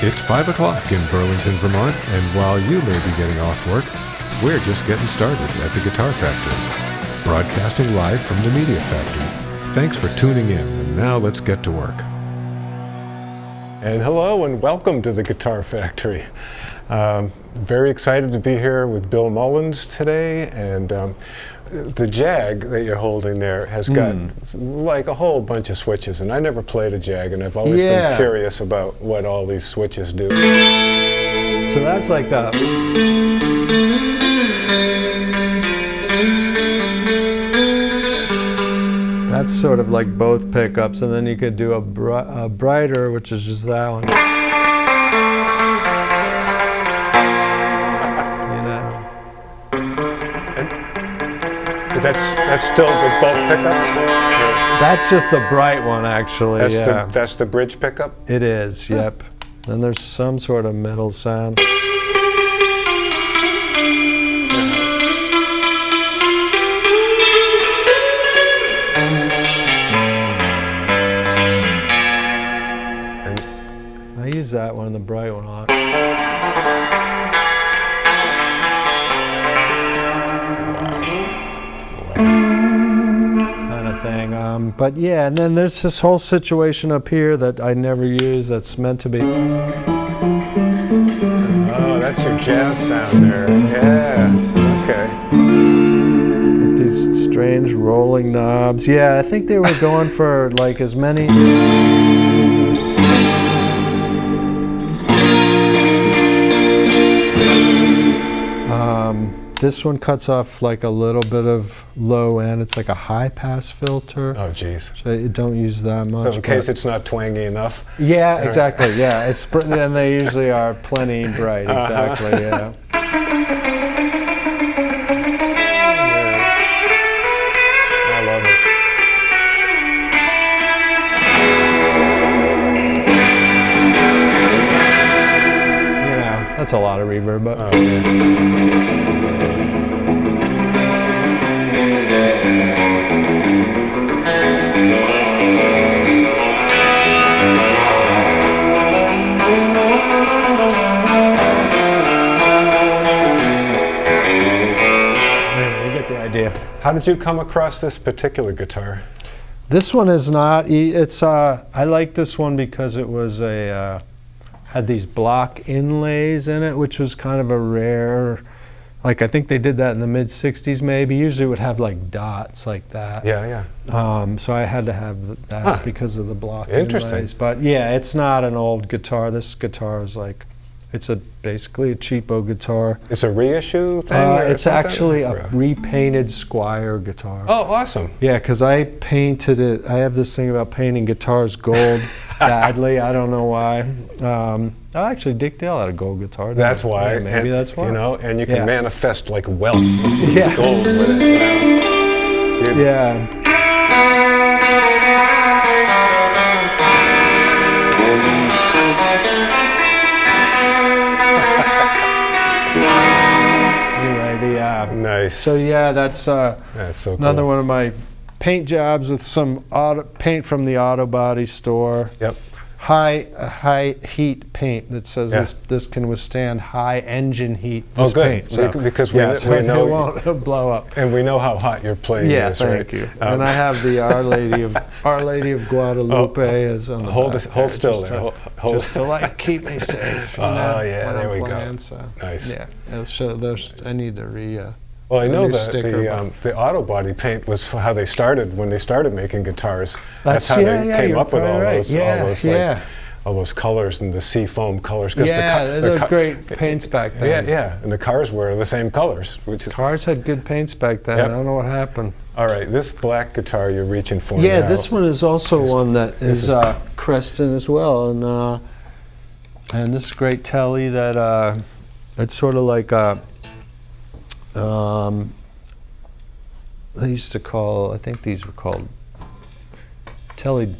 It's 5 o'clock in Burlington, Vermont, and while you may be getting off work, we're just getting started at the Guitar Factory, broadcasting live from the Media Factory. Thanks for tuning in, and now let's get to work. And hello and welcome to the Guitar Factory. Very excited to be here with Bill Mullins today, and the Jag that you're holding there has got like a whole bunch of switches, and I never played a Jag, and I've always been curious about what all these switches do. So that's like the... That's sort of like both pickups, and then you could do a brighter, which is just that one. That's still both pickups? That's just the bright one, actually. That's the bridge pickup? It is, yep. Then there's some sort of middle sound. And I use that one, the bright one, a lot. Thing. But yeah, and then there's this whole situation up here that I never use that's meant to be. Oh, that's your jazz sound there. Yeah, okay. With these strange rolling knobs. Yeah, I think they were going for like as many. This one cuts off like a little bit of low end. It's like a high pass filter. Oh, geez. So you don't use that much. So in case it's not twangy enough. Yeah, exactly. Yeah, it's and they usually are plenty bright. Exactly. Yeah. I love it. You know, that's a lot of reverb, but. Oh, yeah. How did you come across this particular guitar? This one is not. It's. I like this one because it was a had these block inlays in it, which was kind of a rare. Like I think they did that in the mid '60s, maybe. Usually it would have like dots like that. Yeah, yeah. So I had to have that because of the block Interesting. Inlays. But yeah, it's not an old guitar. This guitar is like. It's basically a cheapo guitar. It's a reissue thing? It's actually a repainted Squier guitar. Oh, awesome. Yeah, because I painted it. I have this thing about painting guitars gold badly. I don't know why. Actually, Dick Dale had a gold guitar. That's why. Yeah, maybe that's why. You know, and you can manifest like wealth yeah. gold with it, you know? Yeah. Nice. So yeah, that's so cool. Another one of my paint jobs with some paint from the auto body store. Yep. High heat paint that says this can withstand high engine heat. Oh, good. Paint, so, because we know it won't blow up. And we know how hot you're playing this, right? Thank you. And I have the Our Lady of Guadalupe as on the hold still there. Just to like keep me safe. Oh yeah, there we go. So. Nice. Yeah. I need to Well, I know that the auto body paint was how they started when they started making guitars. That's how they came up with all those colors and the sea foam colors. Those great paints back then. Yeah, and the cars were the same colors. Cars had good paints back then. Yep. I don't know what happened. All right, this black guitar you're reaching for now. Yeah, this one is also one that is Creston as well, and this great telly that it's sort of like a. They used to call, I think these were called Telly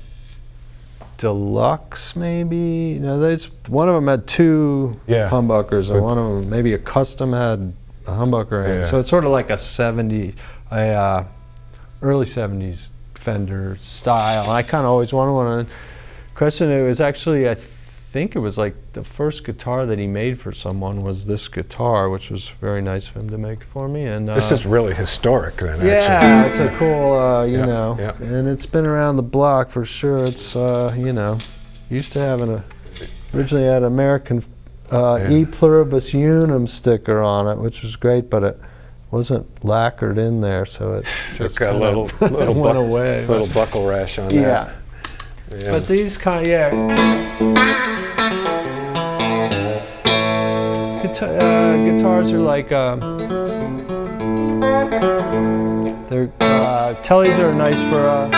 Deluxe, maybe. One of them had two humbuckers, and one of them, maybe a custom, had a humbucker in it. So it's sort of like a early 70s Fender style. And I kind of always wanted one. Creston, it was actually, I think it was like the first guitar that he made for someone was this guitar, which was very nice of him to make for me. And this is really historic then, yeah, actually. it's a cool, you Yeah, know, yeah. and it's been around the block for sure. It's, you know, used to having originally had American E pluribus unum sticker on it, which was great, but it wasn't lacquered in there, so it just got a kind little went away. little buckle rash on Yeah. that. Yeah. But these kind, guitars are like they're tellies are nice for.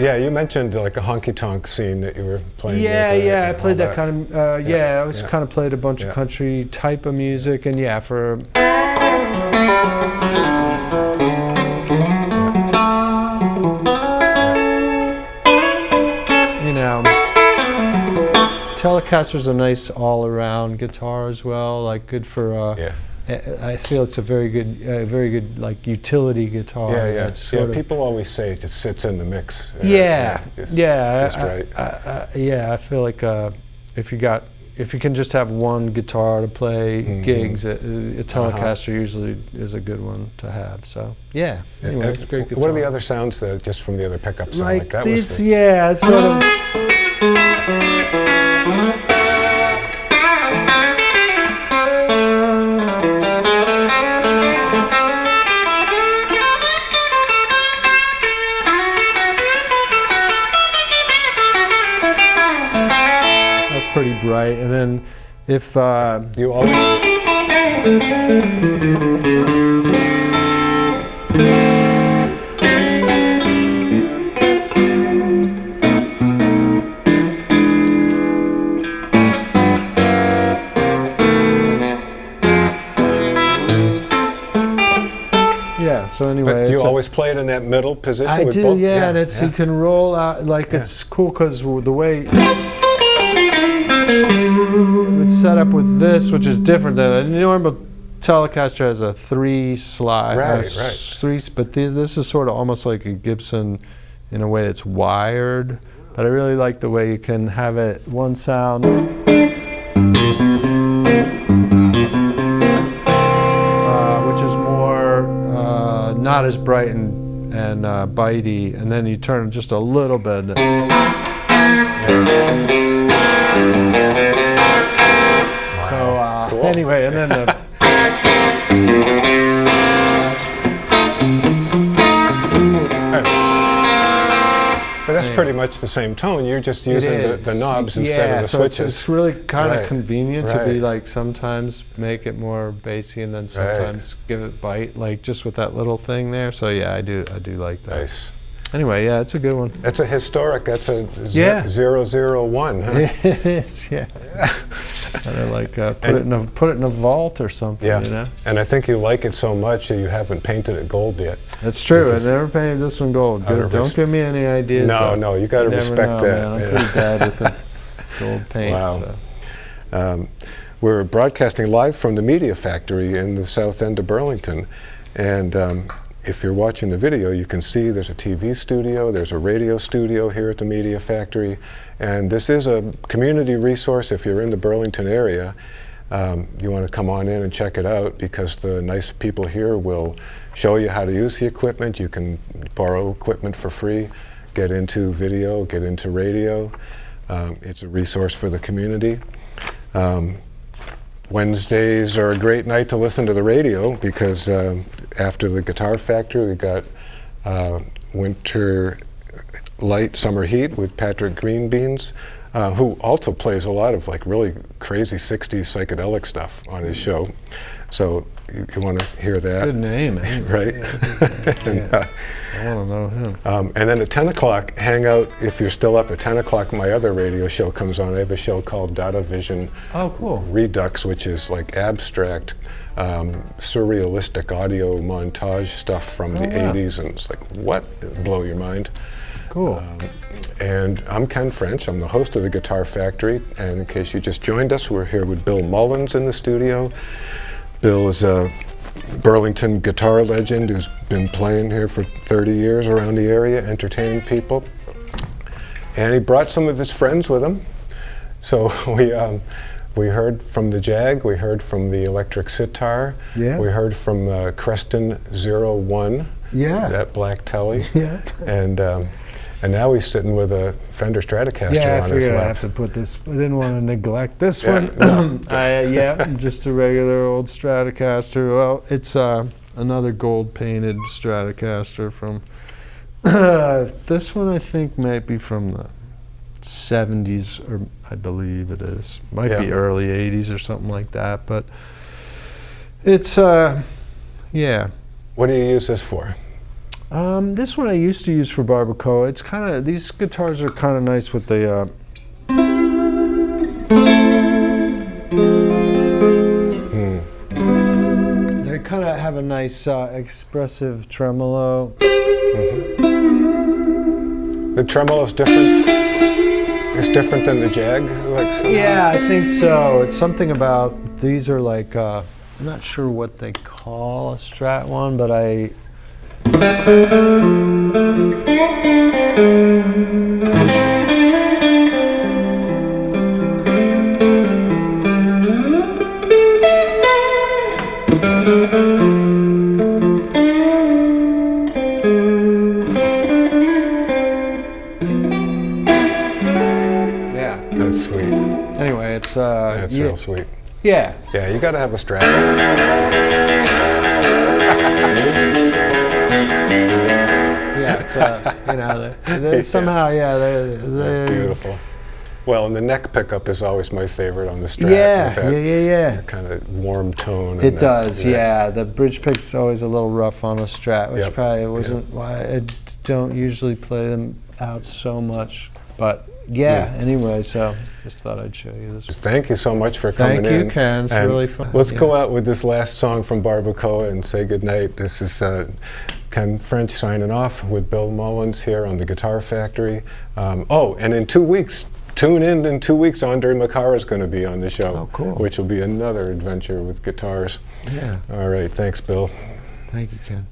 Yeah, you mentioned like a honky-tonk scene that you were playing Yeah, with. I played that kind of, I always yeah. kind of played a bunch of country type of music, and yeah, for, you know, Telecaster's a nice all-around guitar as well, like good for, I feel it's a very good like utility guitar. People always say it just sits in the mix. Just right. I feel like if you can just have one guitar to play gigs, a Telecaster usually is a good one to have. So yeah. Anyway, it's a great guitar. What are the other sounds that just from the other pickups sound like? That these, was sort of. Pretty bright, and then if you always so anyway, but you always play it in that middle position. I with do, both? and it's you can roll out like it's cool because the way it's set up with this, which is different than a normal Telecaster has a 3-slide, right. But this is sort of almost like a Gibson in a way it's wired. But I really like the way you can have it one sound, which is more not as bright and bitey, and then you turn just a little bit. Cool. Anyway, and then but that's pretty much the same tone. You're just using the knobs instead of the switches. It's really kind of convenient to be like sometimes make it more bassy and then sometimes give it bite, like just with that little thing there. So yeah, I do like that. Nice. Anyway, yeah, it's a good one. That's a historic. That's a 001, huh? It is, yeah. Kind of like put it in a vault or something. Yeah. You know? And I think you like it so much that you haven't painted it gold yet. That's true. I never painted this one gold. Don't give me any ideas. No, you got to respect that. Man. I'm pretty bad with the gold paint. Wow. So. We're broadcasting live from the Media Factory in the south end of Burlington, and if you're watching the video, you can see there's a TV studio, there's a radio studio here at the Media Factory, and this is a community resource if you're in the Burlington area. You want to come on in and check it out because the nice people here will show you how to use the equipment. You can borrow equipment for free, get into video, get into radio. It's a resource for the community. Wednesdays are a great night to listen to the radio because after the Guitar Factory, we got Winter Light, Summer Heat with Patrick Greenbeans, who also plays a lot of like really crazy 60s psychedelic stuff on his show. So you want to hear that. Good name, right? And, I want to know him. And then at 10 o'clock, hang out, if you're still up at 10 o'clock, my other radio show comes on. I have a show called Data Vision Redux, which is like abstract, surrealistic audio montage stuff from the 80s. And it's like, what? It'll blow your mind. Cool. And I'm Ken French. I'm the host of the Guitar Factory. And in case you just joined us, we're here with Bill Mullins in the studio. Bill is a Burlington guitar legend who's been playing here for 30 years around the area, entertaining people. And he brought some of his friends with him. So we heard from the Jag, we heard from the electric sitar, Yeah. we heard from Creston 01, Yeah. that black telly. Yeah. And now he's sitting with a Fender Stratocaster Yeah, I on his figured I lap. have to put this. I didn't want to neglect this Yeah, one. no. Just a regular old Stratocaster. Well, it's another gold-painted Stratocaster from. This one I think might be from the 70s, or I believe it is. Might be Yeah. early 80s or something like that. But it's yeah. What do you use this for? This one I used to use for barbacoa. It's kind of, these guitars are kind of nice with the they kind of have a nice expressive tremolo. The tremolo's different. It's different than the Jag, like somehow? Yeah, I think so. It's something about, these are like I'm not sure what they call a Strat one, but yeah. That's sweet. Anyway, it's That's yeah, real sweet. yeah. Yeah, you got to have a Strat. Yeah, it's they somehow, yeah, That's beautiful. Well, and the neck pickup is always my favorite on the Strat. Yeah, with that yeah. kind of warm tone. It does, yeah. The bridge pick's always a little rough on a Strat, which Yep. probably wasn't why I don't usually play them out so much. But yeah, anyway, so just thought I'd show you this. Thank you so much for coming in. Thank you, Ken. It's And really fun. Let's Yeah. go out with this last song from Barbacoa and say goodnight. This is Ken French signing off with Bill Mullins here on the Guitar Factory. And in 2 weeks, tune in 2 weeks, Andre Macara is going to be on the show. Oh, cool. Which will be another adventure with guitars. Yeah. All right, thanks, Bill. Thank you, Ken.